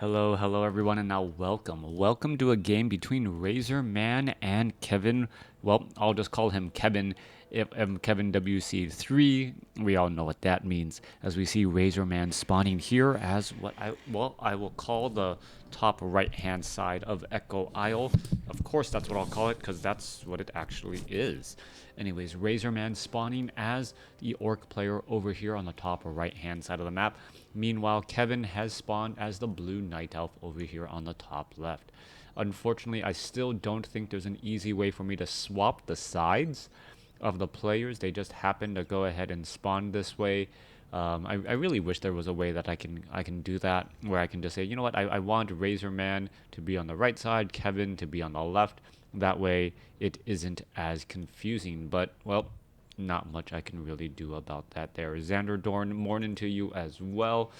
Hello everyone, and now welcome to a game between RaZZoRMaN and Kevin. Well, I'll just call him Kevin. Kevin WC3. We all know what that means. As we see RaZZoRMaN spawning here as what I will call the top right hand side of Echo Isle. Of course, that's what I'll call it because that's what it actually is. Anyways, RaZZoRMaN spawning as the orc player over here on the top right hand side of the map. Meanwhile, Kevin has spawned as the blue night elf over here on the top left. Unfortunately, I still don't think there's an easy way for me to swap the sides of the players. They just happen to go ahead and spawn this way. I really wish there was a way that I can do that, where I can just say, you know what, I want RaZZoRMaN to be on the right side, Kevin to be on the left. That way it isn't as confusing, but, well, not much I can really do about that there. Xander Dorn, morning to you as well.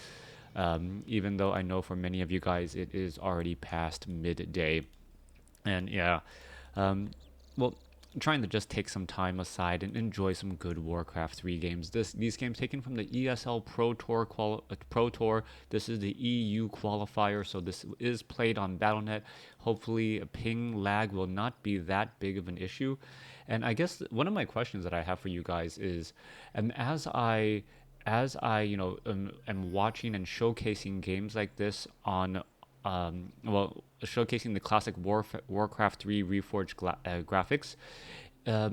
Even though I know for many of you guys it is already past midday. And yeah, well, I'm trying to just take some time aside and enjoy some good WarCraft 3 games. These games taken from the ESL Pro Tour. This is the EU qualifier, so this is played on Battle.net. Hopefully, ping lag will not be that big of an issue. And I guess one of my questions that I have for you guys is, am watching and showcasing games like this on showcasing the classic Warcraft 3 Reforged graphics.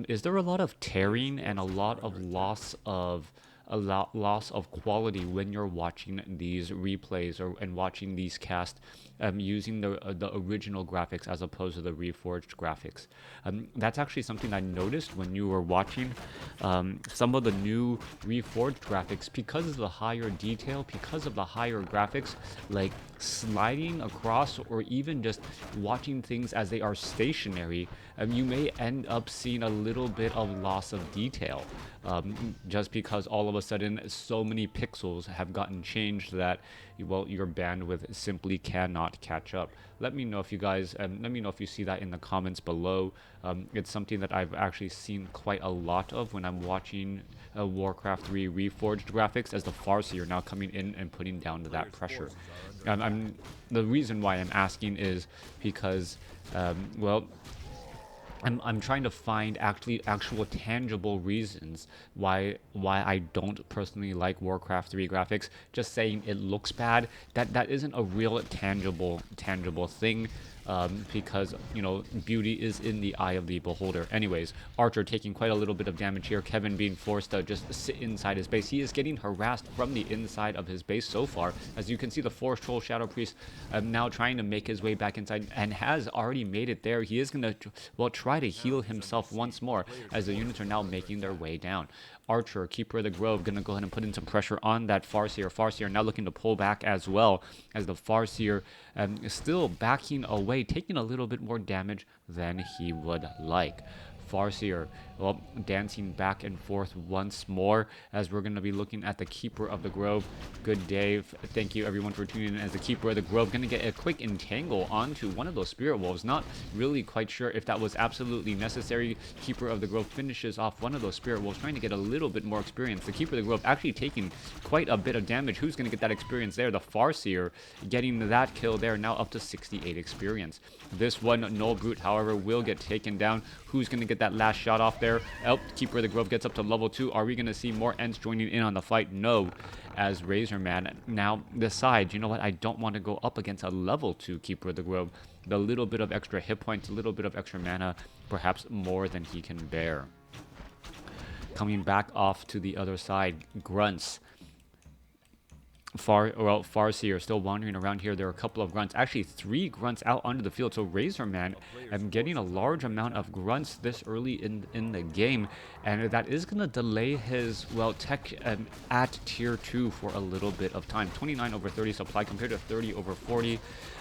Is there a lot of tearing and a lot of loss of quality when you're watching these replays and watching these casts using the original graphics as opposed to the reforged graphics? That's actually something I noticed when you were watching some of the new reforged graphics. Because of the higher detail, because of the higher graphics, like sliding across or even just watching things as they are stationary, you may end up seeing a little bit of loss of detail, just because all of a sudden so many pixels have gotten changed that, well, your bandwidth simply cannot catch up. Let me know if you guys, let me know if you see that in the comments below. It's something that I've actually seen quite a lot of when I'm watching Warcraft 3 Reforged graphics, as the Farseer now coming in and putting down that pressure. The reason why I'm asking is because, well, I'm trying to find actual tangible reasons why I don't personally like Warcraft 3 graphics. Just saying it looks bad, that isn't a real tangible thing. Because, you know, beauty is in the eye of the beholder. Anyways, Archer taking quite a little bit of damage here. Kevin being forced to just sit inside his base. He is getting harassed from the inside of his base so far. As you can see, the Forest Troll Shadow Priest now trying to make his way back inside and has already made it there. He is going to, well, try to heal himself once more as the units are now making their way down. Archer, Keeper of the Grove, going to go ahead and put in some pressure on that Farseer. Farseer now looking to pull back as well, as the Farseer is still backing away, taking a little bit more damage than he would like. Farseer, well, dancing back and forth once more, as we're going to be looking at the Keeper of the Grove. Good day. Thank you everyone for tuning in. As the Keeper of the Grove going to get a quick entangle onto one of those Spirit Wolves. Not really quite sure if that was absolutely necessary. Keeper of the Grove finishes off one of those Spirit Wolves, trying to get a little bit more experience. The Keeper of the Grove actually taking quite a bit of damage. Who's going to get that experience there? The Farseer getting that kill there, now up to 68 experience. This one Null Brute, however, will get taken down. Who's going to get that last shot off there? Oh, Keeper of the Grove gets up to level 2. Are we going to see more Ents joining in on the fight? No, as RaZZoRMaN now decides, you know what, I don't want to go up against a level 2 Keeper of the Grove. The little bit of extra hit points, a little bit of extra mana, perhaps more than he can bear. Coming back off to the other side, Grunts. Farseer still wandering around here. There are a couple of grunts, actually 3 grunts out onto the field. So RaZZoRMaN getting a large amount of grunts this early in the game, and that is going to delay his, well, tech at tier 2 for a little bit of time. 29 over 30 supply compared to 30 over 40.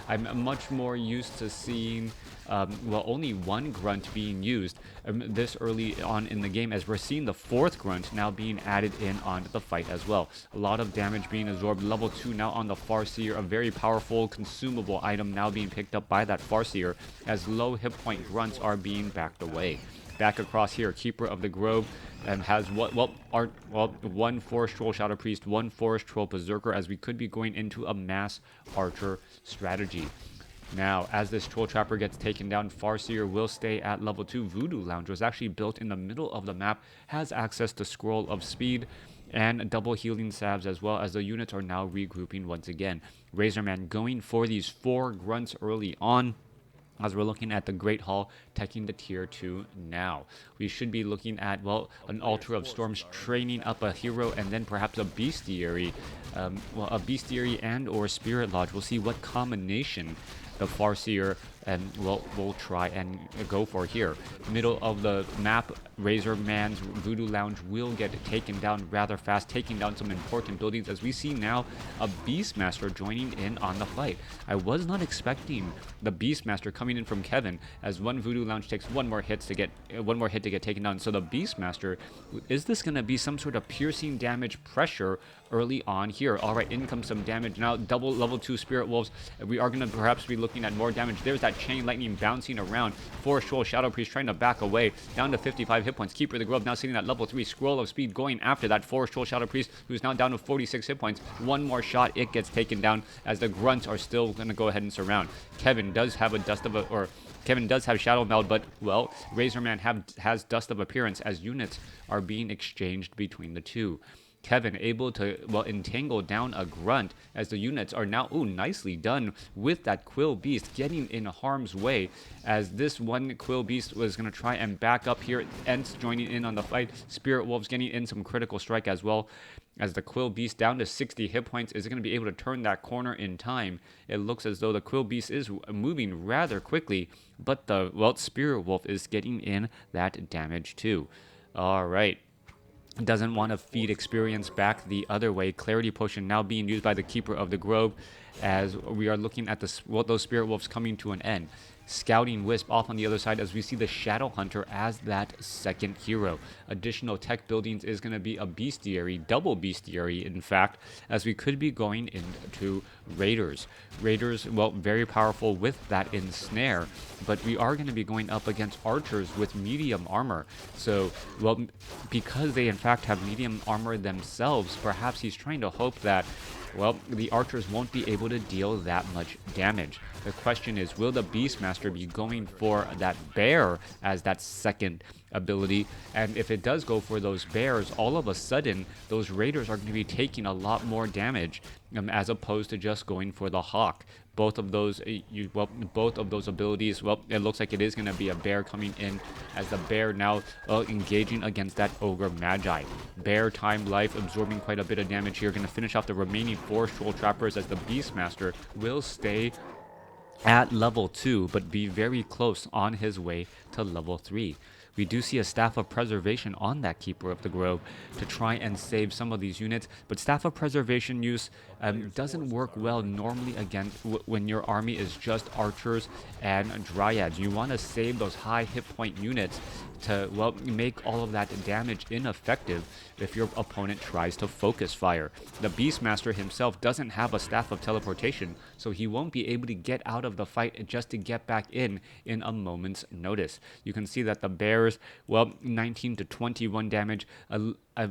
I'm much more used to seeing, well, only 1 grunt being used this early on in the game, as we're seeing the 4th grunt now being added in onto the fight as well. A lot of damage being absorbed. Level 2 now on the Farseer, a very powerful consumable item now being picked up by that Farseer, as low hit point grunts are being backed away. back across here. Keeper of the Grove has one Forest Troll Shadow Priest, one Forest Troll Berserker, as we could be going into a mass archer strategy. Now, as this Troll Trapper gets taken down, Farseer will stay at level 2. Voodoo Lounge was actually built in the middle of the map, has access to Scroll of Speed and double healing salves, as well as the units are now regrouping once again. RaZZoRMaN going for these 4 grunts early on, as we're looking at the Great Hall taking the tier 2 now. We should be looking at, well, an Altar of Storms, training up a hero, and then perhaps a Bestiary. A Bestiary and or Spirit Lodge. We'll see what combination the Farseer will try and go for here. Middle of the map, RaZZoRMaN's Voodoo Lounge will get taken down rather fast, taking down some important buildings, as we see now a Beastmaster joining in on the fight. I was not expecting the Beastmaster coming in from Kevin, as one Voodoo Lounge takes one more hit to get taken down. So the Beastmaster, is this going to be some sort of piercing damage pressure early on here? All right, in comes some damage now. Double level 2 Spirit Wolves. We are going to perhaps be looking at more damage. There's that Chain Lightning bouncing around. Forest Troll Shadow Priest trying to back away, down to 55 hit points. Keeper of the Grove now sitting at level 3. Scroll of Speed going after that Forest Troll Shadow Priest, who's now down to 46 hit points. One more shot, it gets taken down, as the grunts are still going to go ahead and surround. Kevin does have Shadow Meld, but, well, RaZZoRMaN has Dust of Appearance, as units are being exchanged between the two. Kevin able to, well, entangle down a grunt, as the units are now, nicely done with that Quill Beast getting in harm's way, as this one Quill Beast was going to try and back up here. Ents joining in on the fight. Spirit Wolves getting in some critical strike as well, as the Quill Beast down to 60 hit points is going to be able to turn that corner in time. It looks as though the Quill Beast is moving rather quickly, but the, well, Spirit Wolf is getting in that damage too. All right. Doesn't want to feed experience back the other way. Clarity Potion now being used by the Keeper of the Grove, as we are looking at those Spirit Wolves coming to an end. Scouting Wisp off on the other side, as we see the Shadow Hunter as that second hero. Additional tech buildings is going to be a Bestiary, double Bestiary in fact, as we could be going into Raiders. Raiders, well, very powerful with that Ensnare, but we are going to be going up against archers with medium armor. So, well, because they in fact have medium armor themselves, perhaps he's trying to hope that, well, the archers won't be able to deal that much damage. The question is, will the Beastmaster be going for that bear as that second ability? And if it does go for those bears, all of a sudden, those raiders are going to be taking a lot more damage, as opposed to just going for the hawk. Both of those abilities, well, it looks like it is going to be a bear coming in, as the bear now engaging against that ogre magi. Bear time life absorbing quite a bit of damage here. Going to finish off the remaining 4 troll trappers, as the Beastmaster will stay at level 2, but be very close on his way to level 3. We do see a Staff of Preservation on that Keeper of the Grove to try and save some of these units, but Staff of Preservation use doesn't work well normally again when your army is just archers and dryads. You want to save those high hit point units to, well, make all of that damage ineffective if your opponent tries to focus fire. The Beastmaster himself doesn't have a Staff of Teleportation, so he won't be able to get out of the fight just to get back in a moment's notice. You can see that the bears, well, 19 to 21 damage,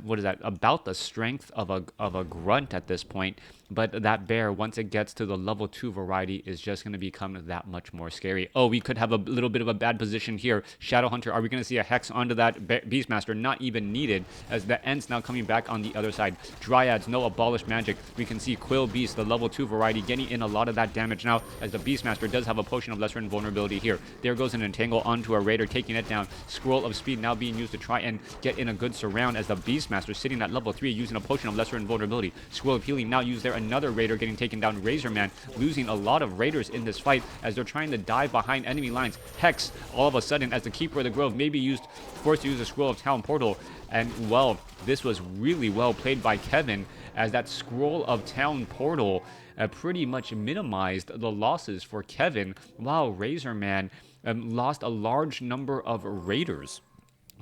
what is that, about the strength of a grunt at this point. But that bear, once it gets to the level 2 variety, is just going to become that much more scary. Oh, we could have a little bit of a bad position here. Shadow Hunter, are we going to see a hex onto that Beastmaster? Not even needed, as the Ents now coming back on the other side. Dryads, no abolished magic. We can see Quill Beast, the level 2 variety, getting in a lot of that damage now, as the Beastmaster does have a Potion of Lesser Invulnerability here. There goes an Entangle onto a Raider, taking it down. Scroll of Speed now being used to try and get in a good surround, as the Beastmaster sitting at level 3 using a Potion of Lesser Invulnerability. Scroll of Healing now used there. Another Raider getting taken down. RaZZoRMaN losing a lot of Raiders in this fight, as they're trying to dive behind enemy lines. Hex, all of a sudden, as the Keeper of the Grove may be forced to use a Scroll of Town Portal. And, well, this was really well played by Kevin, as that Scroll of Town Portal pretty much minimized the losses for Kevin, while RaZZoRMaN lost a large number of Raiders.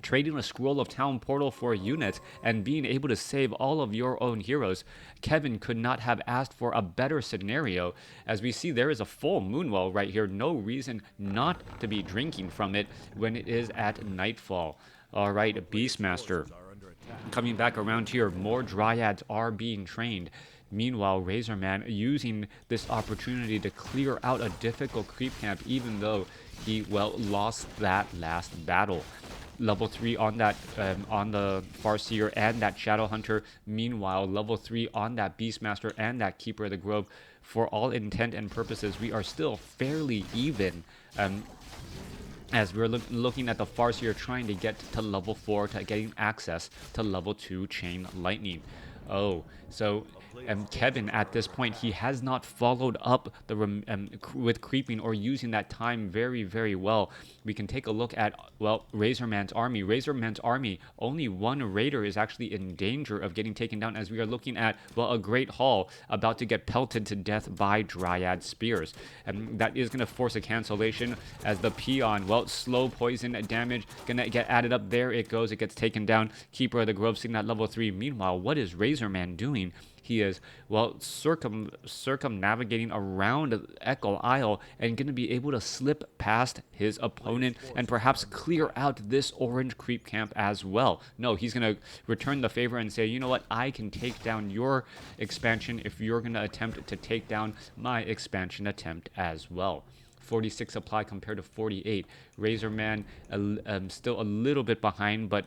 trading a scroll of town portal for a unit and being able to save all of your own heroes. Kevin could not have asked for a better scenario. As we see, there is a full moonwell right here. No reason not to be drinking from it when it is at nightfall. All right, Beastmaster coming back around here. More Dryads are being trained. Meanwhile, RaZZoRMaN using this opportunity to clear out a difficult creep camp, even though he, well, lost that last battle. Level 3 on that on the Farseer and that Shadow Hunter. Meanwhile, level 3 on that Beastmaster and that Keeper of the Grove. For all intent and purposes, we are still fairly even. As we're looking at the Farseer trying to get to level 4, to getting access to level 2 Chain Lightning. Oh, so Kevin at this point, he has not followed up with creeping or using that time very, very well. We can take a look at, well, RaZZoRMaN's army. RaZZoRMaN's army, only one raider is actually in danger of getting taken down, as we are looking at, well, a Great Hall about to get pelted to death by Dryad Spears. And that is going to force a cancellation as the Peon, well, slow poison damage, going to get added up. There it goes. It gets taken down. Keeper of the Grove sitting at level 3. Meanwhile, what is RaZZoRMaN doing? He is, well, circumnavigating around Echo Isle and going to be able to slip past his opponent and perhaps clear out this orange creep camp as well. No, he's going to return the favor and say, you know what, I can take down your expansion if you're going to attempt to take down my expansion attempt as well. 46 supply compared to 48. RaZZoRMaN still a little bit behind, but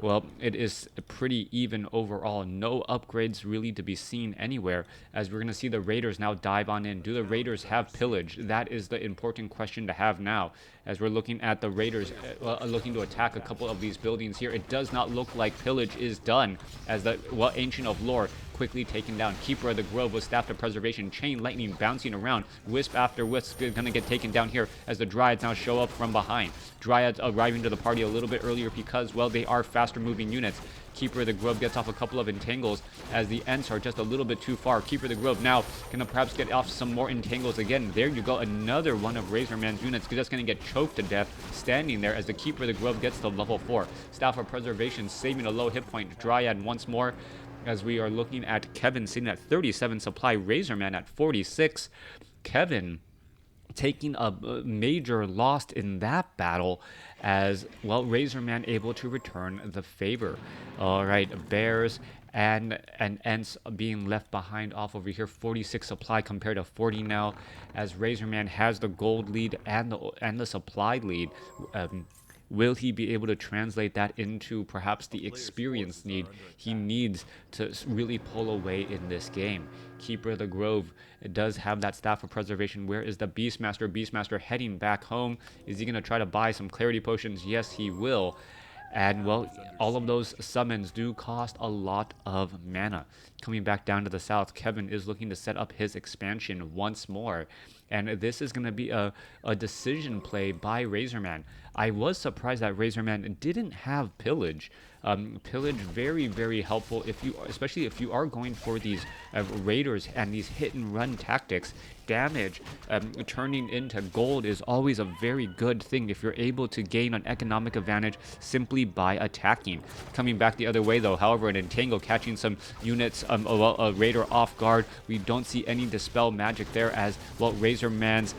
well, it is pretty even overall. No upgrades really to be seen anywhere, as we're going to see the Raiders now dive on in. Do the Raiders have pillage? That is the important question to have now, as we're looking at the Raiders looking to attack a couple of these buildings here. It does not look like pillage is done, as the, well, Ancient of Lore quickly taken down. Keeper of the Grove with Staff of Preservation. Chain Lightning bouncing around. Wisp after Wisp is going to get taken down here as the Dryads now show up from behind. Dryads arriving to the party a little bit earlier because, well, they are faster moving units. Keeper of the Grove gets off a couple of entangles as the Ents are just a little bit too far. Keeper of the Grove now going to perhaps get off some more entangles again. There you go. Another one of RaZZoRMaN's units just going to get choked to death standing there as the Keeper of the Grove gets to level 4. Staff of Preservation saving a low hit point. Dryad once more, as we are looking at Kevin sitting at 37 supply, RaZZoRMaN at 46. Kevin taking a major loss in that battle, as, well, RaZZoRMaN able to return the favor. All right, Bears and Ents being left behind off over here. 46 supply compared to 40 now, as RaZZoRMaN has the gold lead and the supply lead. Will he be able to translate that into perhaps the experience need he needs to really pull away in this game? Keeper of the Grove does have that Staff of Preservation. Where is the Beastmaster? Beastmaster heading back home. Is he going to try to buy some Clarity Potions? Yes, he will. And, well, all of those summons do cost a lot of mana. Coming back down to the south, Kevin is looking to set up his expansion once more. And this is going to be a decision play by RaZZoRMaN. I was surprised that RaZZoRMaN didn't have pillage. Pillage very, very helpful, especially if you are going for these raiders and these hit and run tactics. Damage turning into gold is always a very good thing if you're able to gain an economic advantage simply by attacking. Coming back the other way though, however, an entangle catching some units, a raider off guard. We don't see any dispel magic there, as, well, RaZZoRMaN's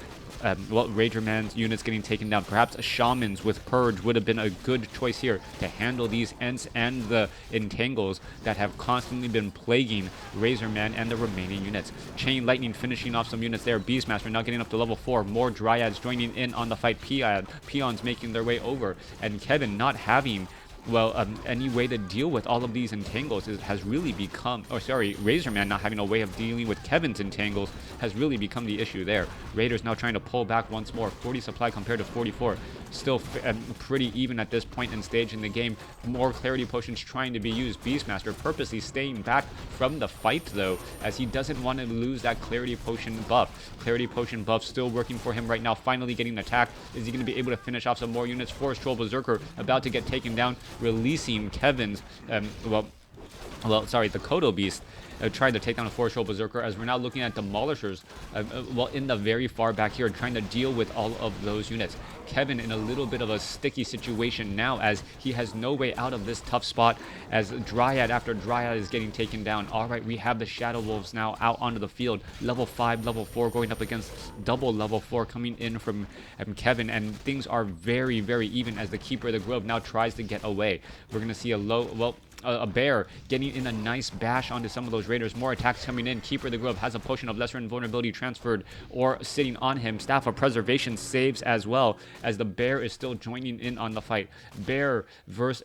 units getting taken down. Perhaps shamans with purge would have been a good choice here to handle these Ents and the entangles that have constantly been plaguing RaZZoRMaN and the remaining units. Chain Lightning finishing off some units there. Beastmaster now getting up to level 4. More Dryads joining in on the fight. Peons making their way over, and Kevin not having, well, any way to deal with all of these entangles has really become, RaZZoRMaN not having a way of dealing with Kevin's entangles has really become the issue there. Raiders now trying to pull back once more. 40 supply compared to 44. Still pretty even at this point in stage in the game. More Clarity Potions trying to be used. Beastmaster purposely staying back from the fight though, as he doesn't want to lose that Clarity Potion buff. Clarity Potion buff still working for him right now. Finally getting attacked. Is he going to be able to finish off some more units? Forest Troll Berserker about to get taken down, releasing Kevin's, the Kodo Beast. trying to take down a 4-show Berserker, as we're now looking at Demolishers, well, in the very far back here, trying to deal with all of those units. Kevin in a little bit of a sticky situation now, as he has no way out of this tough spot, as Dryad after Dryad is getting taken down. All right, we have the Shadow Wolves now out onto the field. Level 5, level 4 going up against double level 4 coming in from Kevin, and things are very, very even as the Keeper of the Grove now tries to get away. We're going to see a low, well, a bear getting in a nice bash onto some of those raiders. More attacks coming in. Keeper of the Grove has a potion of lesser invulnerability transferred or sitting on him. Staff of Preservation saves as well, as the bear is still joining in on the fight.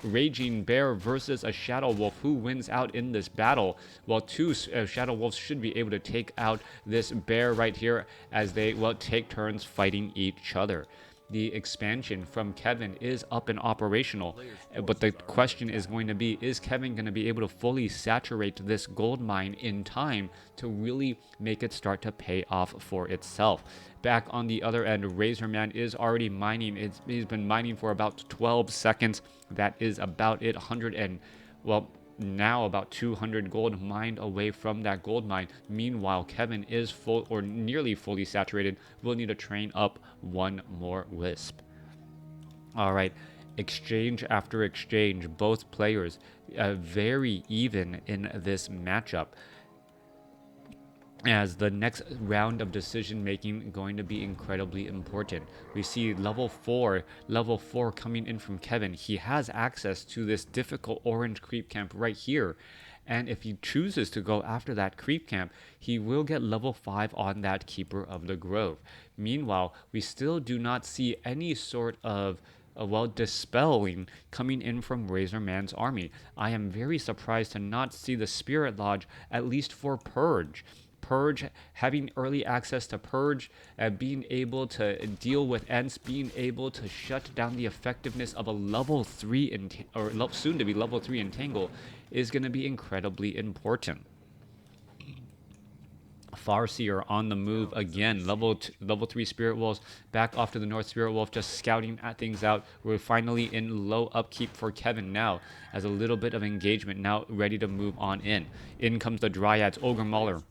Raging bear versus a Shadow Wolf. Who wins out in this battle? Well, two Shadow Wolves should be able to take out this bear right here, as they, well, take turns fighting each other. The expansion from Kevin is up and operational, but the question is going to be, is Kevin going to be able to fully saturate this gold mine in time to really make it start to pay off for itself? Back on the other end, RaZZoRMaN is already mining. He's been mining for about 12 seconds. That is about it. 100 and, well, now about 200 gold mined away from that gold mine. Meanwhile, Kevin is full or nearly fully saturated. We'll need to train up one more Wisp. All right, exchange after exchange, both players very even in this matchup, as the next round of decision making going to be incredibly important. We see level 4 coming in from Kevin. He has access to this difficult orange creep camp right here, and if he chooses to go after that creep camp, he will get level 5 on that Keeper of the Grove. Meanwhile, we still do not see any sort of well, dispelling coming in from RaZZoRMan's army. I am very surprised to not see the Spirit Lodge, at least for Purge. Having early access to Purge, being able to deal with Ents, being able to shut down the effectiveness of a level 3 soon to be level 3 Entangle is going to be incredibly important. Farseer on the move again. Level 3 Spirit Wolves back off to the north. Spirit Wolf just scouting at things out. We're finally in low upkeep for Kevin now, as a little bit of engagement now ready to move on in. In comes the Dryads. Ogre Mauler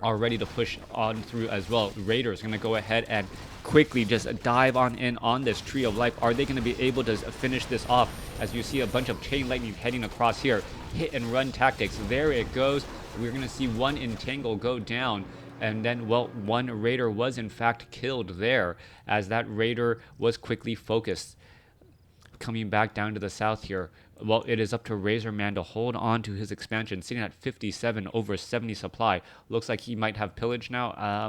are ready to push on through as well. Raiders going to go ahead and quickly just dive on in on this Tree of Life. Are they going to be able to finish this off, as you see a bunch of Chain Lightning heading across here? Hit and run tactics. There it goes. We're going to see one Entangle go down, and then, well, one Raider was in fact killed there, as that Raider was quickly focused. Coming back down to the south here, well, it is up to RaZZoRMaN to hold on to his expansion, sitting at 57 over 70 supply. Looks like he might have pillage now.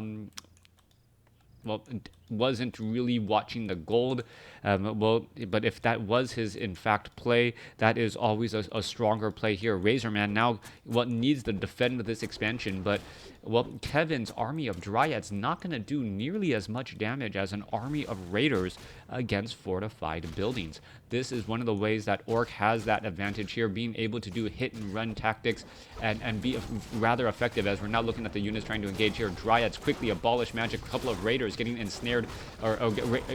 Well, wasn't really watching the gold. Well, but if that was his, in fact, play, that is always a stronger play here. RaZZoRMaN now, well, needs to defend this expansion, but, well, Kevin's army of Dryads not going to do nearly as much damage as an army of Raiders against fortified buildings. This is one of the ways that Orc has that advantage here, being able to do hit and run tactics and be rather effective, as we're now looking at the units trying to engage here. Dryads quickly abolish magic. A couple of Raiders getting ensnared, or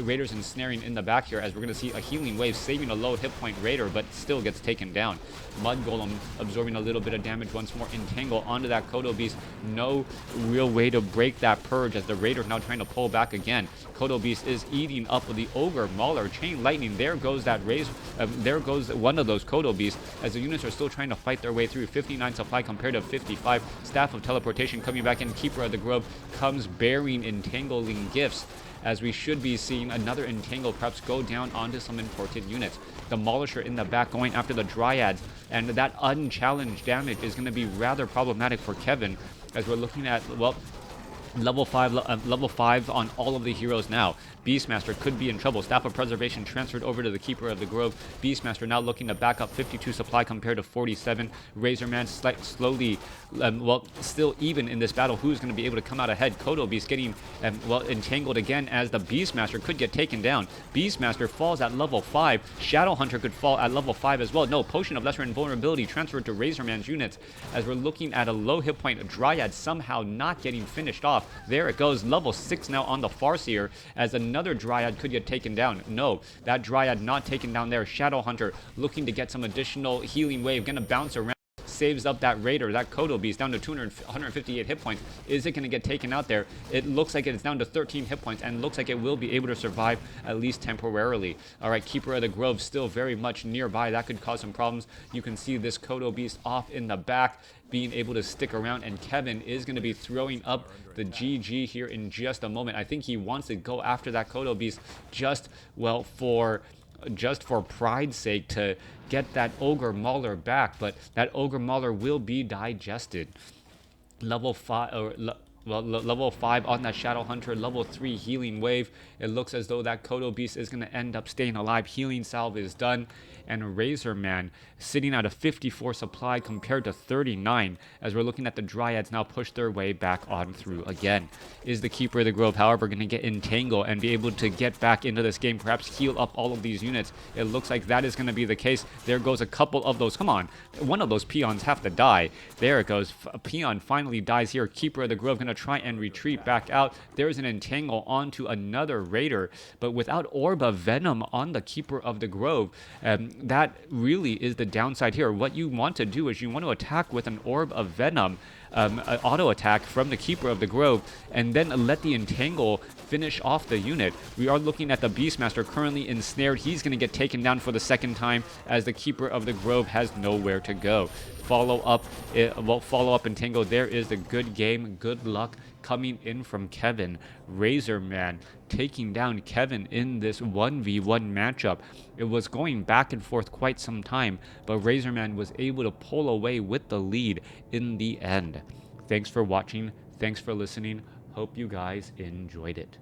Raiders ensnaring in the back here, as we're going to see a healing wave saving a low hit point Raider, but still gets taken down. Mud Golem absorbing a little bit of damage once more. Entangle onto that Kodo Beast. No real way to break that Purge, as the Raider now trying to pull back again. Kodo Beast is eating up with the Ogre Mauler. Chain Lightning. There goes that raise. There goes one of those Kodo Beasts, as the units are still trying to fight their way through. 59 supply compared to 55. Staff of Teleportation coming back in. Keeper of the Grove comes bearing Entangling Gifts, as we should be seeing another Entangle perhaps go down onto some important units. Demolisher in the back going after the Dryads, and that unchallenged damage is going to be rather problematic for Kevin, as we're looking at, well, level 5 on all of the heroes now. Beastmaster could be in trouble. Staff of Preservation transferred over to the Keeper of the Grove. Beastmaster now looking to back up. 52 supply compared to 47. RaZZoRMaN slowly, well, still even in this battle. Who's going to be able to come out ahead? Kodo Beast getting, well, entangled again, as the Beastmaster could get taken down. Beastmaster falls at level 5. Shadow Hunter could fall at level 5 as well. No, Potion of Lesser Invulnerability transferred to RaZZoRMan's units, as we're looking at a low hit point Dryad somehow not getting finished off. There it goes. Level 6 now on the Farseer, as another Dryad could get taken down. No, that Dryad not taken down there. Shadow Hunter looking to get some additional healing wave. Gonna bounce around. saves up that Raider, that Kodo Beast, down to 158 hit points. Is it going to get taken out there? It looks like it's down to 13 hit points, and looks like it will be able to survive at least temporarily. All right, Keeper of the Grove still very much nearby. That could cause some problems. You can see this Kodo Beast off in the back, being able to stick around, and Kevin is going to be throwing up the GG here in just a moment. I think he wants to go after that Kodo Beast just, well, for pride's sake, to get that Ogre Mauler back, but that Ogre Mauler will be digested. Level 5, or level 5 on that Shadow Hunter, level 3 Healing Wave. It looks as though that Kodo Beast is going to end up staying alive. Healing Salve is done, and RaZZoRMaN sitting at a 54 supply compared to 39, as we're looking at the Dryads now push their way back on through again. Is the Keeper of the Grove, however, going to get entangled and be able to get back into this game, perhaps heal up all of these units? It looks like that is going to be the case. There goes a couple of those. Come on, one of those peons have to die. There it goes. A peon finally dies here. Keeper of the Grove going to try and retreat back out. There's an entangle onto another Raider, but without Orb of Venom on the Keeper of the Grove, that really is the downside here. What you want to do is you want to attack with an Orb of Venom, auto attack from the Keeper of the Grove, and then let the entangle finish off the unit. We are looking at the Beastmaster currently ensnared. He's going to get taken down for the second time, as the Keeper of the Grove has nowhere to go. Follow up entangle. There is the good game. Good luck coming in from Kevin. RaZZoRMaN taking down Kevin in this 1v1 matchup. It was going back and forth quite some time, but RaZZoRMaN was able to pull away with the lead in the end. Thanks for watching. Thanks for listening. Hope you guys enjoyed it.